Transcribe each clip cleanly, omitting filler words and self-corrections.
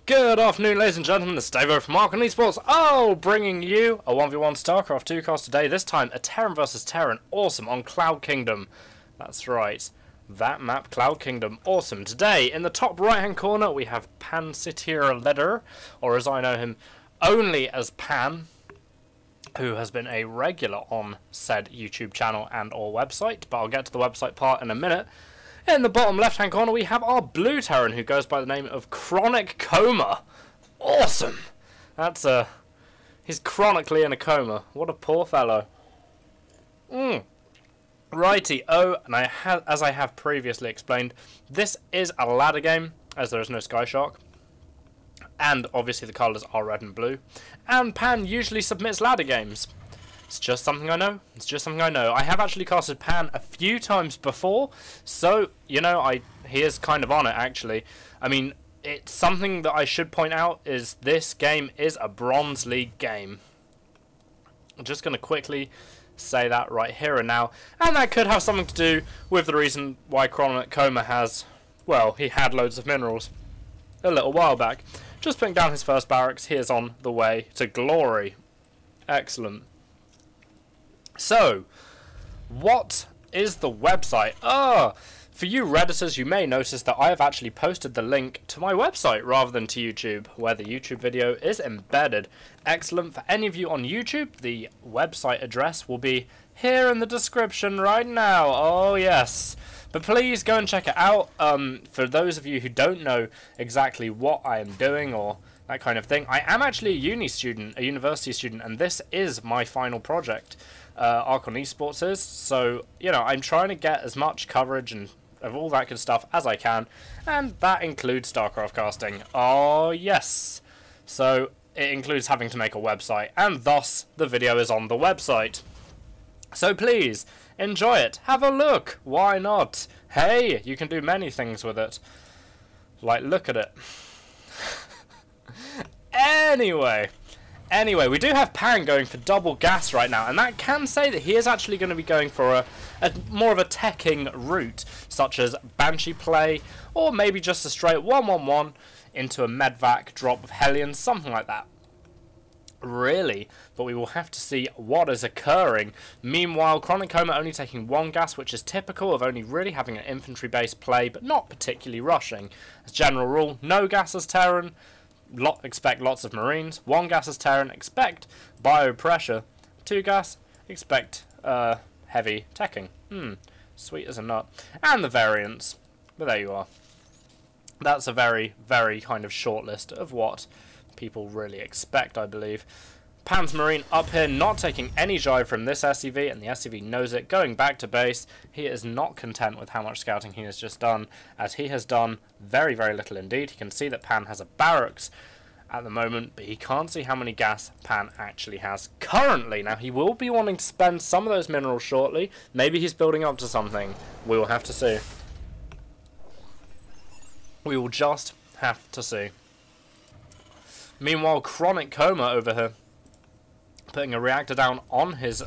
Good afternoon, ladies and gentlemen, this is Dave over from ChronicComa Esports. Oh, bringing you a 1v1 Starcraft 2 cast today. This time, a Terran vs Terran. Awesome, on Cloud Kingdom. That's right, that map, Cloud Kingdom. Awesome. Today, in the top right-hand corner, we have PANsatyrLedr, or as I know him, only as Pan, who has been a regular on said YouTube channel and or website, but I'll get to the website part in a minute. In the bottom left-hand corner, we have our blue Terran, who goes by the name of ChronicComa. Awesome! That's he's chronically in a coma. What a poor fellow. Righty, and as I have previously explained, this is a ladder game, as there is no Sky Shark. And obviously the colours are red and blue. And Pan usually submits ladder games. It's just something I know. It's just something I know. I have actually casted Pan a few times before, so, you know, he is kind of on it, actually. I mean, it's something that I should point out is this game is a Bronze League game. I'm just going to quickly say that right here and now. And that could have something to do with the reason why ChronicComa has, well, he had loads of minerals a little while back. Just putting down his first barracks, he is on the way to glory. Excellent. So, what is the website? For you Redditors, you may notice that I have actually posted the link to my website rather than to YouTube, where the YouTube video is embedded. Excellent. For any of you on YouTube, the website address will be here in the description right now. Oh, yes. But please go and check it out. For those of you who don't know exactly what I am doing or that kind of thing, I am actually a university student, and this is my final project. ChronicComa Esports is, so, you know, I'm trying to get as much coverage and of all that good stuff as I can, and that includes StarCraft casting. Oh, yes. So, it includes having to make a website, and thus, the video is on the website. So please, enjoy it, have a look, why not? Hey, you can do many things with it. Like, look at it. Anyway, we do have Pan going for double gas right now, and that can say that he is actually going to be going for a more of a teching route, such as Banshee play, or maybe just a straight 1-1-1 into a medvac drop of Hellions, something like that. Really, but we will have to see what is occurring. Meanwhile, ChronicComa only taking one gas, which is typical of only really having an infantry-based play, but not particularly rushing. As general rule, no gas as Terran. Expect lots of Marines. 1 gas as Terran, expect bio pressure. 2 gas, expect heavy teching. Sweet as a nut. And the variants. But there you are. That's a very, very kind of short list of what people really expect, I believe. Pan's Marine up here, not taking any jive from this SCV, and the SCV knows it. Going back to base, he is not content with how much scouting he has just done, as he has done very, very little indeed. He can see that Pan has a barracks at the moment, but he can't see how many gas Pan actually has currently. Now, he will be wanting to spend some of those minerals shortly. Maybe he's building up to something. We will have to see. We will just have to see. Meanwhile, ChronicComa over here, putting a reactor down on his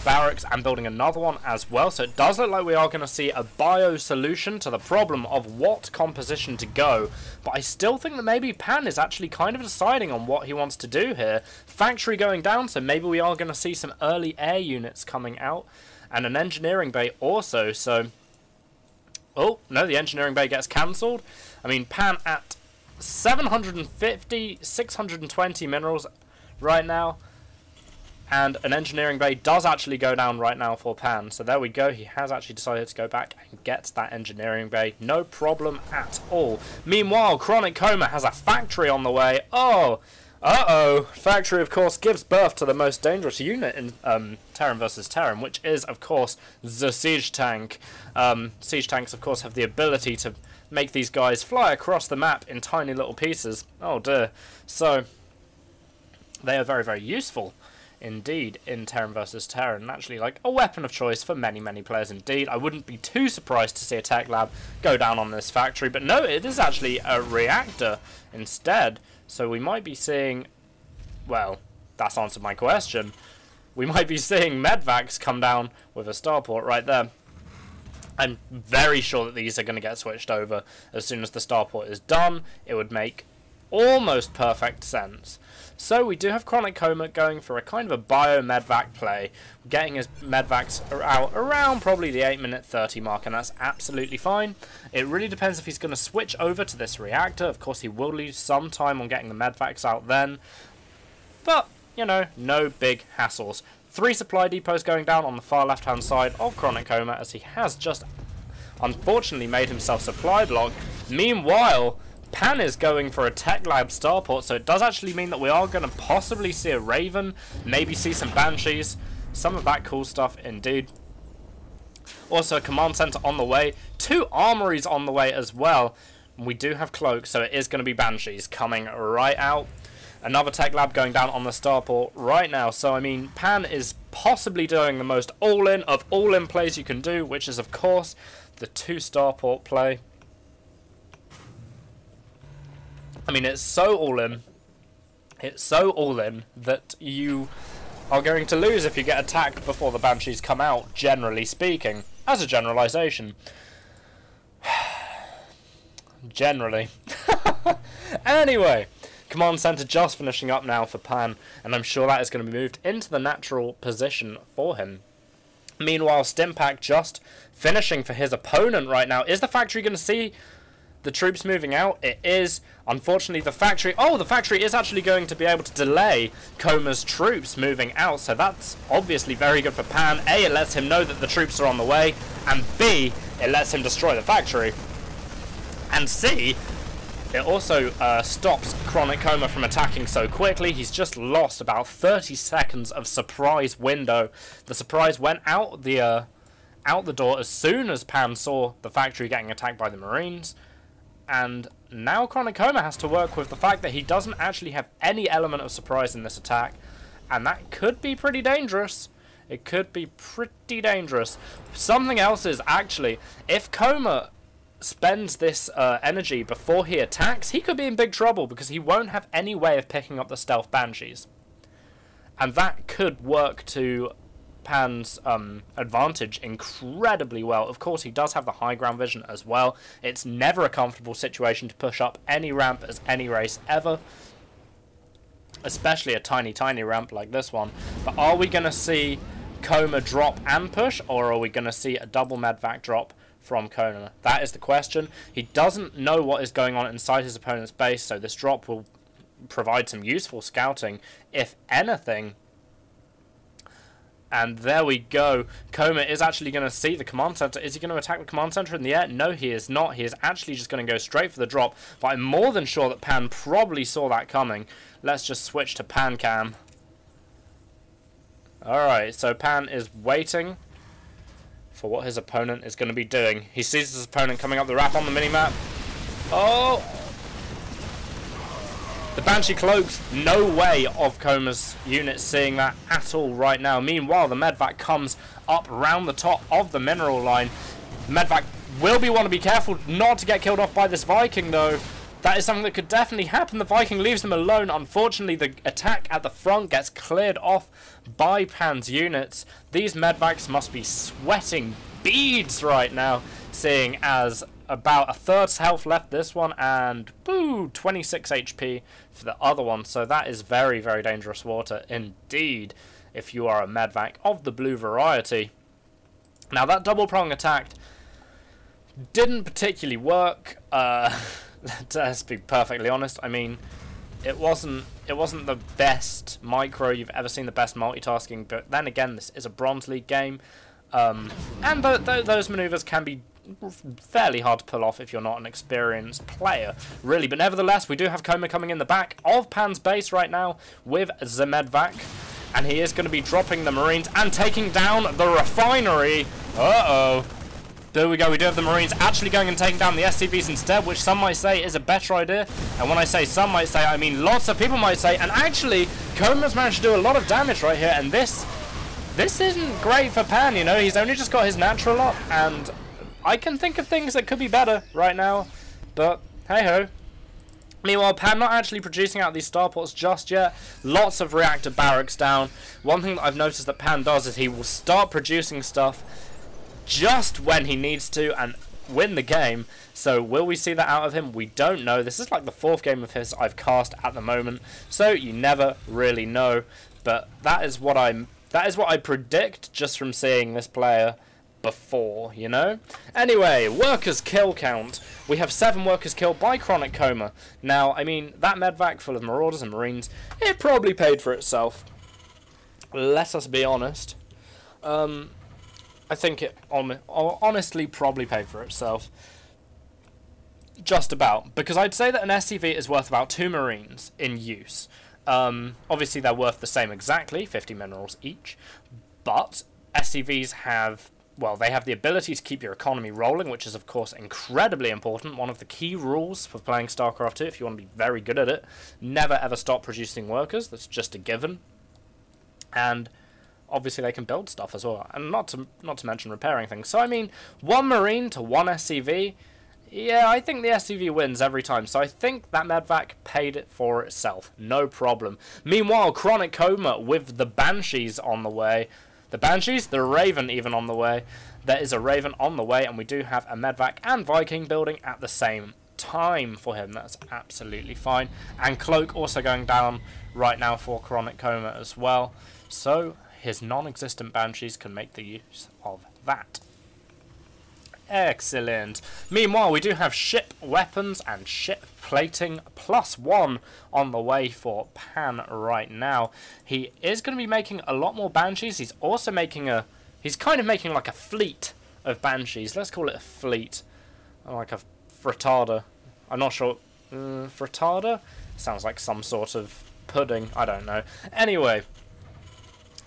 barracks and building another one as well. So it does look like we are going to see a bio solution to the problem of what composition to go. But I still think that maybe Pan is actually kind of deciding on what he wants to do here. Factory going down, so maybe we are going to see some early air units coming out. And an engineering bay also, so... Oh, no, the engineering bay gets cancelled. I mean, Pan at 750, 620 minerals right now, and an engineering bay does actually go down right now for Pan. So there we go, he has actually decided to go back and get that engineering bay, no problem at all. Meanwhile, ChronicComa has a factory on the way. Factory, of course, gives birth to the most dangerous unit in Terran vs Terran, which is, of course, the siege tank. Siege tanks, of course, have the ability to make these guys fly across the map in tiny little pieces. Oh dear. So they are very, very useful indeed in Terran vs Terran. Actually, like a weapon of choice for many, many players indeed. I wouldn't be too surprised to see a tech lab go down on this factory, but no, it is actually a reactor instead. So we might be seeing, well, that's answered my question. We might be seeing medvacs come down with a starport right there. I'm very sure that these are going to get switched over as soon as the starport is done. It would make almost perfect sense. So we do have ChronicComa going for a kind of a bio-medvac play, getting his medvacs out around probably the 8-minute 30 mark, and that's absolutely fine. It really depends if he's going to switch over to this reactor. Of course, he will lose some time on getting the medvacs out then, but, you know, no big hassles. 3 supply depots going down on the far left-hand side of ChronicComa, as he has just, unfortunately, made himself supply block. Meanwhile, Pan is going for a Tech Lab starport, so it does actually mean that we are going to possibly see a Raven, maybe see some Banshees, some of that cool stuff indeed. Also a command center on the way, 2 armories on the way as well. We do have cloaks, so it is going to be Banshees coming right out. Another Tech Lab going down on the starport right now, so I mean, Pan is possibly doing the most all-in of all-in plays you can do, which is of course the 2 starport play. I mean, it's so all-in that you are going to lose if you get attacked before the Banshees come out, generally speaking, as a generalization. Generally. Anyway, command center just finishing up now for Pan, and I'm sure that is going to be moved into the natural position for him. Meanwhile, Stimpack just finishing for his opponent right now. Is the factory going to see the troops moving out? It is. Unfortunately, the factory... Oh, the factory is actually going to be able to delay Coma's troops moving out, so that's obviously very good for Pan. A, it lets him know that the troops are on the way, and B, it lets him destroy the factory. And C, it also stops ChronicComa from attacking so quickly. He's just lost about 30 seconds of surprise window. The surprise went out the door as soon as Pan saw the factory getting attacked by the Marines. And now ChronicComa has to work with the fact that he doesn't actually have any element of surprise in this attack. And that could be pretty dangerous. It could be pretty dangerous. Something else is actually, if Coma spends this energy before he attacks, he could be in big trouble because he won't have any way of picking up the stealth Banshees. And that could work to Pan's advantage incredibly well. Of course, he does have the high ground vision as well. It's never a comfortable situation to push up any ramp as any race ever, especially a tiny ramp like this one. But are we going to see Coma drop and push, or are we going to see a double medvac drop from Coma? That is the question. He doesn't know what is going on inside his opponent's base, so this drop will provide some useful scouting, if anything. And there we go. Coma is actually going to see the command center. Is he going to attack the command center in the air? No, he is not. He is actually just going to go straight for the drop. But I'm more than sure that Pan probably saw that coming. Let's just switch to Pan Cam. Alright, so Pan is waiting for what his opponent is going to be doing. He sees his opponent coming up the ramp on the minimap. Oh! The Banshee cloaks, no way of Coma's unit seeing that at all right now. Meanwhile, the medvac comes up round the top of the mineral line. Medvac will want to be careful not to get killed off by this Viking, though. That is something that could definitely happen. The Viking leaves them alone. Unfortunately, the attack at the front gets cleared off by Pan's units. These medvacs must be sweating beads right now, seeing as about a third's health left this one, and boo, 26 HP for the other one. So that is very, very dangerous water indeed if you are a medvac of the blue variety. Now that double prong attack didn't particularly work. Let's be perfectly honest. I mean, it wasn't the best micro you've ever seen, the best multitasking. But then again, this is a Bronze League game, and those maneuvers can be fairly hard to pull off if you're not an experienced player, really. But nevertheless, we do have Coma coming in the back of Pan's base right now with the medvac, and he is going to be dropping the Marines and taking down the refinery. Uh-oh. There we go, we do have the Marines actually going and taking down the SCVs instead, which some might say is a better idea. And when I say some might say, I mean lots of people might say. And actually, Coma's managed to do a lot of damage right here, and this isn't great for Pan, you know. He's only just got his natural up, and I can think of things that could be better right now, but hey-ho. Meanwhile, Pan not actually producing out these starports just yet. Lots of reactor barracks down. One thing that I've noticed that Pan does is he will start producing stuff just when he needs to and win the game. So will we see that out of him? We don't know. This is like the 4th game of his I've cast at the moment, so you never really know. But that is what I predict just from seeing this player before, you know? Anyway, workers kill count. We have 7 workers killed by ChronicComa. Now, I mean, that medvac full of Marauders and Marines, it probably paid for itself. Let us be honest. I think it honestly probably paid for itself. Just about. Because I'd say that an SCV is worth about 2 Marines in use. Obviously, they're worth the same exactly, 50 minerals each. But SCVs have... well, they have the ability to keep your economy rolling, which is, of course, incredibly important. One of the key rules for playing StarCraft 2, if you want to be very good at it, never ever stop producing workers. That's just a given. And obviously they can build stuff as well, and not to mention repairing things. So, I mean, 1 Marine to 1 SCV, yeah, I think the SCV wins every time. So I think that medvac paid it for itself. No problem. Meanwhile, ChronicComa with the Banshees on the way. The Banshees, the Raven even on the way. There is a Raven on the way, and we do have a medvac and Viking building at the same time for him. That's absolutely fine. And Cloak also going down right now for ChronicComa as well. So his non-existent Banshees can make the use of that. Excellent. Meanwhile, we do have ship weapons and ship plating +1 on the way for Pan right now. He is going to be making a lot more Banshees. He's also making he's kind of making like a fleet of Banshees. Let's call it a fleet. Like a frittata. I'm not sure. Frittata? Sounds like some sort of pudding. I don't know. Anyway,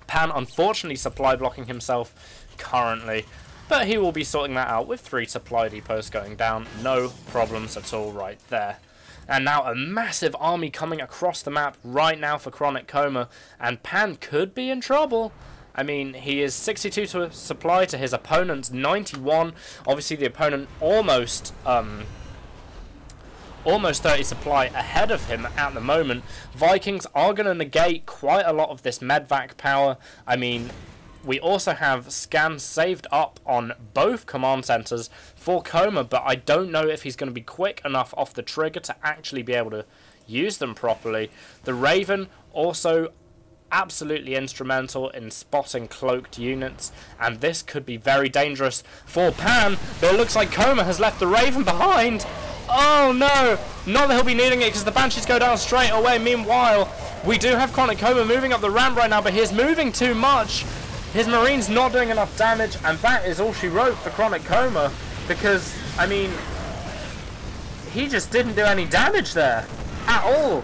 Pan unfortunately supply blocking himself currently. But he will be sorting that out with 3 supply depots going down. No problems at all right there. And now a massive army coming across the map right now for ChronicComa. And Pan could be in trouble. I mean, he is 62 to supply to his opponent's 91. Obviously, the opponent almost 30 supply ahead of him at the moment. Vikings are going to negate quite a lot of this medvac power. I mean... we also have scans saved up on both command centers for Coma, but I don't know if he's going to be quick enough off the trigger to actually be able to use them properly. The Raven also absolutely instrumental in spotting cloaked units, and this could be very dangerous for Pan, but it looks like Coma has left the Raven behind. Oh no! Not that he'll be needing it because the Banshees go down straight away. Meanwhile, we do have ChronicComa moving up the ramp right now, but he's moving too much. His Marine's not doing enough damage, and that is all she wrote for ChronicComa, because, I mean, he just didn't do any damage there, at all.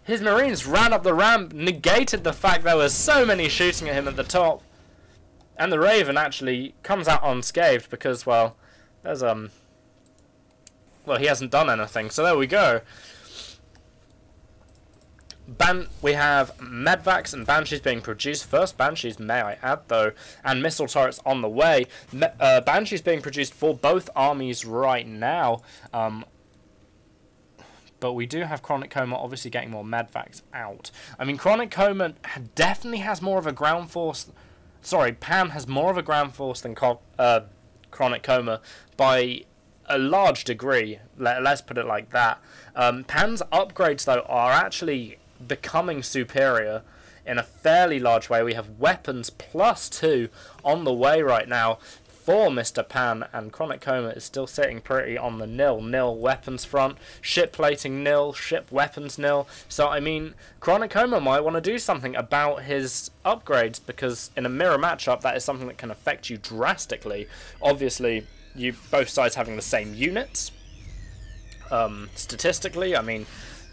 His Marines ran up the ramp, negated the fact there was so many shooting at him at the top, and the Raven actually comes out unscathed, because, well, there's, well, he hasn't done anything, so there we go. We have medvacs and Banshees being produced. First Banshees, may I add, though, and missile turrets on the way. Banshees being produced for both armies right now. But we do have ChronicComa obviously getting more medvacs out. I mean, ChronicComa definitely has more of a ground force. Sorry, Pan has more of a ground force than ChronicComa by a large degree. Let's put it like that. Pan's upgrades, though, are actually becoming superior in a fairly large way. We have weapons +2 on the way right now for Mr. Pan, and ChronicComa is still sitting pretty on the nil weapons front. Ship plating nil, ship weapons nil. So, I mean, ChronicComa might want to do something about his upgrades, because in a mirror matchup, that is something that can affect you drastically. Obviously, both sides having the same units. Statistically, I mean,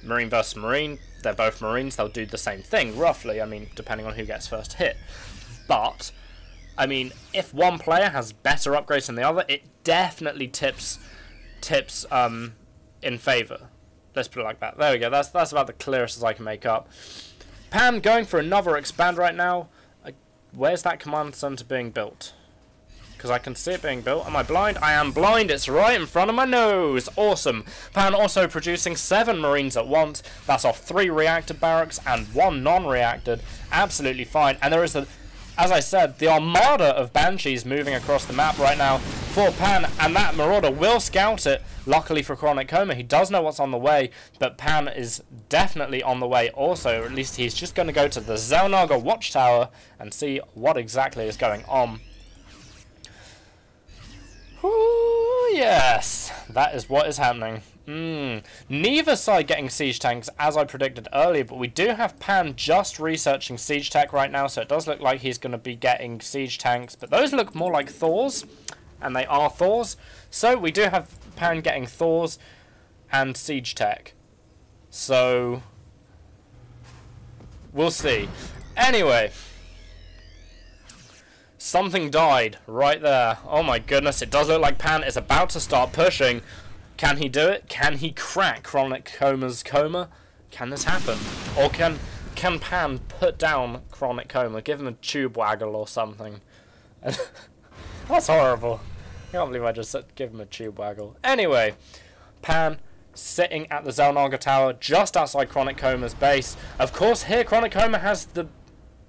Marine versus Marine, they're both Marines, they'll do the same thing, roughly, I mean, depending on who gets first hit. But, I mean, if one player has better upgrades than the other, it definitely tips in favour. Let's put it like that. There we go, that's about the clearest as I can make up. Pan going for another expand right now. Where's that command center being built? Because I can see it being built. Am I blind? I am blind. It's right in front of my nose. Awesome. Pan also producing 7 Marines at once. That's off 3 reactor barracks and 1 non-reacted. Absolutely fine. And there is a as I said, the armada of Banshees moving across the map right now for Pan, and that Marauder will scout it. Luckily for ChronicComa, he does know what's on the way, but Pan is definitely on the way also, or at least he's just going to go to the Xel'Naga watchtower and see what exactly is going on. Ooh, yes, that is what is happening. Neither side getting siege tanks, as I predicted earlier, but we do have Pan just researching siege tech right now, so it does look like he's going to be getting siege tanks, but those look more like Thors, and they are Thors. So we do have Pan getting Thors and siege tech. So we'll see. Anyway, something died right there. Oh my goodness, it does look like Pan is about to start pushing. Can he do it? Can he crack ChronicComa's coma? Can this happen? Or can Pan put down ChronicComa? Give him a tube waggle or something. That's horrible. I can't believe I just said give him a tube waggle. Anyway, Pan sitting at the Xel'Naga tower just outside ChronicComa's base. Of course, here ChronicComa has the...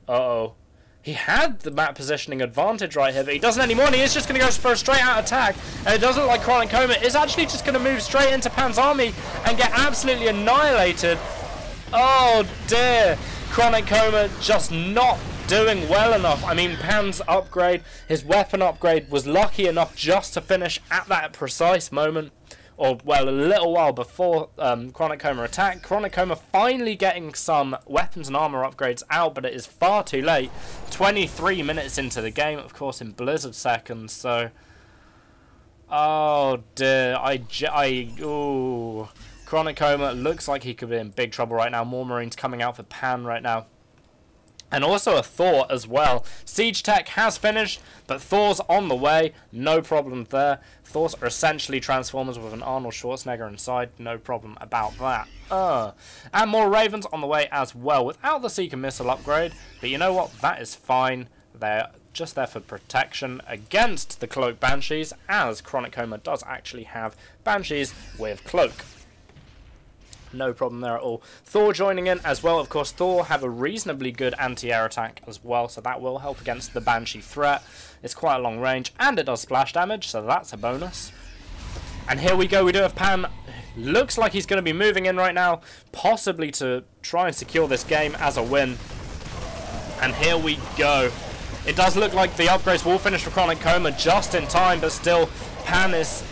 Uh-oh. He had the map positioning advantage right here, but he doesn't anymore, and he is just going to go for a straight-out attack. And it doesn't look like ChronicComa is actually just going to move straight into Pan's army and get absolutely annihilated. Oh, dear. ChronicComa just not doing well enough. I mean, Pan's upgrade, his weapon upgrade, was lucky enough just to finish at that precise moment. Or, well, a little while before ChronicComa attacked. ChronicComa finally getting some weapons and armor upgrades out, but it is far too late. 23 minutes into the game, of course, in Blizzard seconds, so... Oh, dear. Ooh. ChronicComa looks like he could be in big trouble right now. More Marines coming out for Pan right now. And also a Thor as well. Siege Tech has finished, but Thor's on the way. No problem there. Thors are essentially Transformers with an Arnold Schwarzenegger inside. No problem about that. And more Ravens on the way as well, without the Seeker Missile upgrade. But you know what? That is fine. They're just there for protection against the Cloak Banshees, as ChronicComa does actually have Banshees with Cloak. No problem there at all. Thor joining in as well. Of course, Thor have a reasonably good anti-air attack as well, so that will help against the Banshee threat. It's quite a long range, and it does splash damage, so that's a bonus. And here we go. We do have Pan. Looks like he's going to be moving in right now, possibly to try and secure this game as a win. And here we go. It does look like the upgrades will finish for ChronicComa just in time, but still, Pan is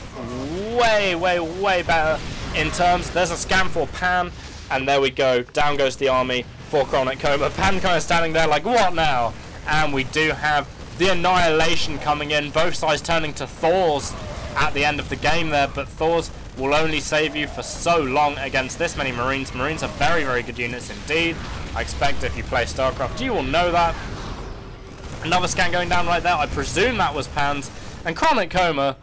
way, way, way better in terms. There's a scan for Pan, and there we go. Down goes the army for ChronicComa. Pan kind of standing there like, what now? And we do have the annihilation coming in. Both sides turning to Thors at the end of the game there, but Thors will only save you for so long against this many Marines. Marines are very, very good units indeed. I expect if you play StarCraft, you will know that. Another scan going down right there. I presume that was Pan's. And ChronicComa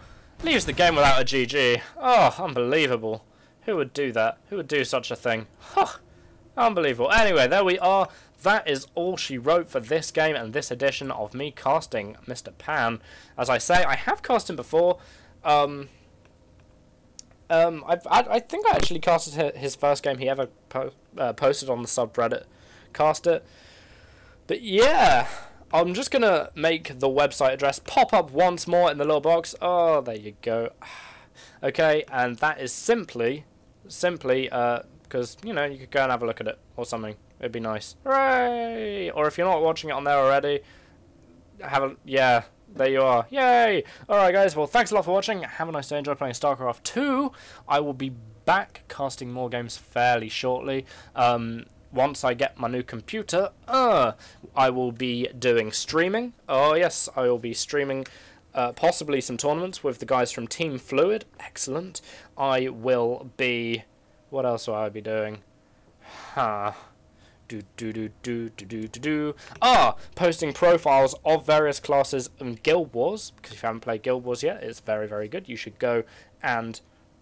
leaves the game without a GG. Oh, unbelievable. Who would do that? Who would do such a thing? Huh. Unbelievable. Anyway, there we are. That is all she wrote for this game and this edition of me casting Mr. Pan. As I say, I have cast him before. I think I actually casted his first game he ever posted on the subreddit. Cast it. But yeah, I'm just going to make the website address pop up once more in the little box. Oh, there you go. Okay, and that is simply because, you know, you could go and have a look at it or something. It'd be nice. Hooray! Or if you're not watching it on there already, yeah, there you are. Yay! Alright guys, well thanks a lot for watching. Have a nice day. Enjoy playing StarCraft 2. I will be back casting more games fairly shortly. Once I get my new computer, I will be doing streaming. Oh yes, I will be streaming possibly some tournaments with the guys from Team Fluid. Excellent. I will be... What else will I be doing? Posting profiles of various classes in Guild Wars, because if you haven't played Guild Wars yet, it's very, very good. You should go and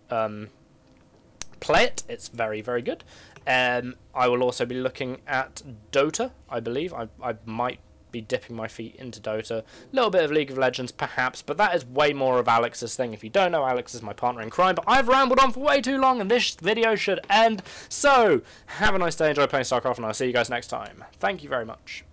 play it. It's very, very good. I will also be looking at Dota, I believe. I might be dipping my feet into Dota. A little bit of League of Legends, perhaps, but that is way more of Alex's thing. If you don't know, Alex is my partner in crime, but I've rambled on for way too long, and this video should end. So, have a nice day, enjoy playing StarCraft, and I'll see you guys next time. Thank you very much.